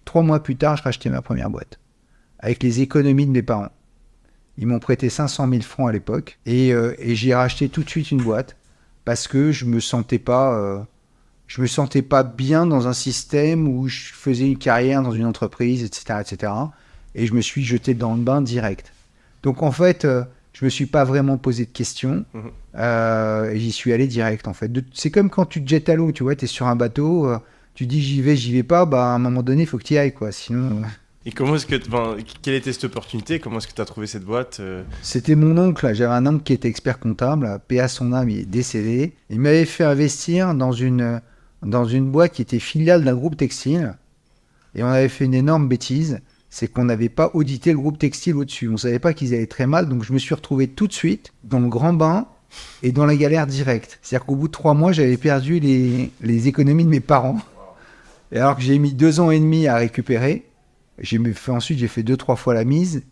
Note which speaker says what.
Speaker 1: 3 mois plus tard, je rachetais ma première boîte. Avec les économies de mes parents. Ils m'ont prêté 500 000 francs à l'époque. Et j'ai racheté tout de suite une boîte. Parce que je me sentais pas bien dans un système où je faisais une carrière dans une entreprise, etc., etc. Et je me suis jeté dans le bain direct. Donc en fait, je me suis pas vraiment posé de questions. Et j'y suis allé direct en fait. C'est comme quand tu te jettes à l'eau, tu vois, tu es sur un bateau, tu dis j'y vais pas, bah à un moment donné, il faut que tu y ailles, quoi. Sinon.
Speaker 2: Et comment est-ce que, quelle était cette opportunité? Comment est-ce que tu as trouvé cette boîte?
Speaker 1: C'était mon oncle, là. J'avais un oncle qui était expert comptable, paix à son âme, il est décédé. Il m'avait fait investir dans une boîte qui était filiale d'un groupe textile. Et on avait fait une énorme bêtise, c'est qu'on n'avait pas audité le groupe textile au-dessus. On ne savait pas qu'ils allaient très mal, donc je me suis retrouvé tout de suite dans le grand bain et dans la galère directe. C'est-à-dire qu'au bout de 3 mois, j'avais perdu les économies de mes parents. Et alors que j'ai mis 2 ans et demi à récupérer, ensuite j'ai fait 2-3 fois la mise.